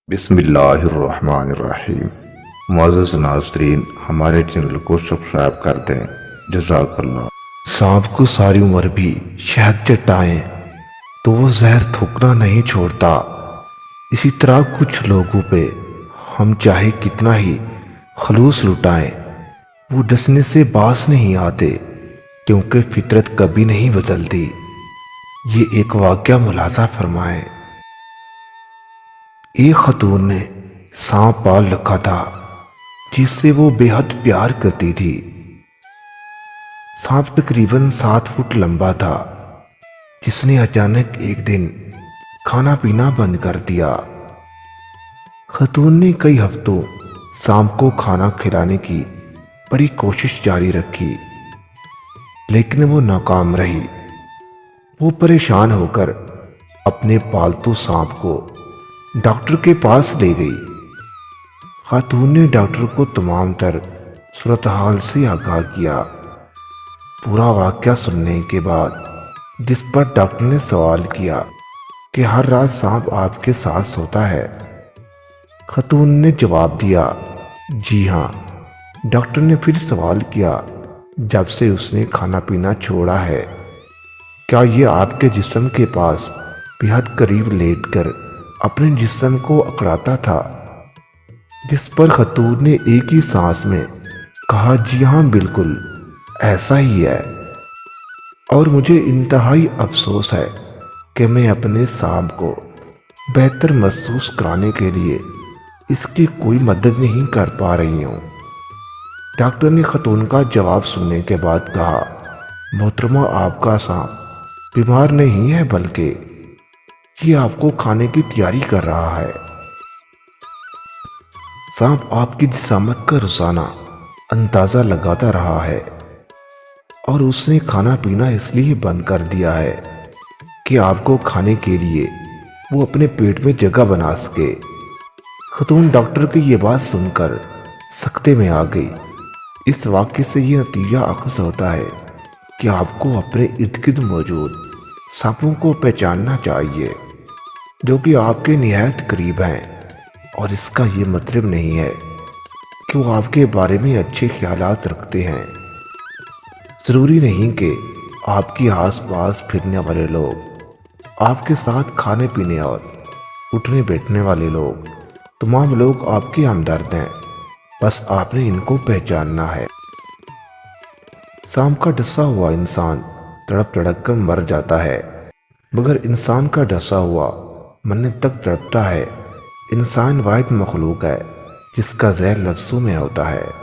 بسم اللہ الرحمن الرحیم۔ معزز ناظرین، ہمارے چینل کو سبسکرائب کر دیں، جزاک اللہ۔ سانپ کو ساری عمر بھی شہد چٹائیں تو وہ زہر تھوکنا نہیں چھوڑتا۔ اسی طرح کچھ لوگوں پہ ہم چاہے کتنا ہی خلوص لٹائیں، وہ ڈسنے سے باز نہیں آتے، کیونکہ فطرت کبھی نہیں بدلتی۔ یہ ایک واقعہ ملاحظہ فرمائیں۔ ایک خاتون نے سانپ پال رکھا تھا جس سے وہ بے حد پیار کرتی تھی۔ سانپ تقریباً 7 فٹ لمبا تھا، جس نے اچانک ایک دن کھانا پینا بند کر دیا۔ خاتون نے کئی ہفتوں سانپ کو کھانا کھلانے کی بڑی کوشش جاری رکھی، لیکن وہ ناکام رہی۔ وہ پریشان ہو کر اپنے پالتو سانپ کو ڈاکٹر کے پاس لے گئی۔ خاتون نے ڈاکٹر کو تمام تر صورتحال سے آگاہ کیا۔ پورا واقعہ سننے کے بعد جس پر ڈاکٹر نے سوال کیا کہ ہر رات سانپ آپ کے ساتھ سوتا ہے، خاتون نے جواب دیا، جی ہاں۔ ڈاکٹر نے پھر سوال کیا، جب سے اس نے کھانا پینا چھوڑا ہے، کیا یہ آپ کے جسم کے پاس بے حد قریب لیٹ کر اپنے جسم کو اکڑاتا تھا؟ جس پر خاتون نے ایک ہی سانس میں کہا، جی ہاں بالکل ایسا ہی ہے، اور مجھے انتہائی افسوس ہے کہ میں اپنے سانپ کو بہتر محسوس کرانے کے لیے اس کی کوئی مدد نہیں کر پا رہی ہوں۔ ڈاکٹر نے خاتون کا جواب سننے کے بعد کہا، محترمہ، آپ کا سانپ بیمار نہیں ہے، بلکہ یہ آپ کو کھانے کی تیاری کر رہا ہے۔ سانپ آپ کی جسامت کا روزانہ اندازہ لگاتا رہا ہے، اور اس نے کھانا پینا اس لیے بند کر دیا ہے کہ آپ کو کھانے کے لیے وہ اپنے پیٹ میں جگہ بنا سکے۔ خاتون ڈاکٹر کی یہ بات سن کر سکتے میں آ گئی۔ اس واقعے سے یہ نتیجہ اخذ ہوتا ہے کہ آپ کو اپنے ارد گرد موجود سانپوں کو پہچاننا چاہیے، جو کہ آپ کے نہایت قریب ہیں، اور اس کا یہ مطلب نہیں ہے کہ وہ آپ کے بارے میں اچھے خیالات رکھتے ہیں۔ ضروری نہیں کہ آپ کے آس پاس پھرنے والے لوگ، آپ کے ساتھ کھانے پینے اور اٹھنے بیٹھنے والے لوگ، تمام لوگ آپ کے ہمدرد ہیں، بس آپ نے ان کو پہچاننا ہے۔ سانپ کا ڈسا ہوا انسان تڑپ تڑپ کر مر جاتا ہے، مگر انسان کا ڈسا ہوا مرنے تک تڑپتا ہے۔ انسان واحد مخلوق ہے جس کا زہر لفظوں میں ہوتا ہے۔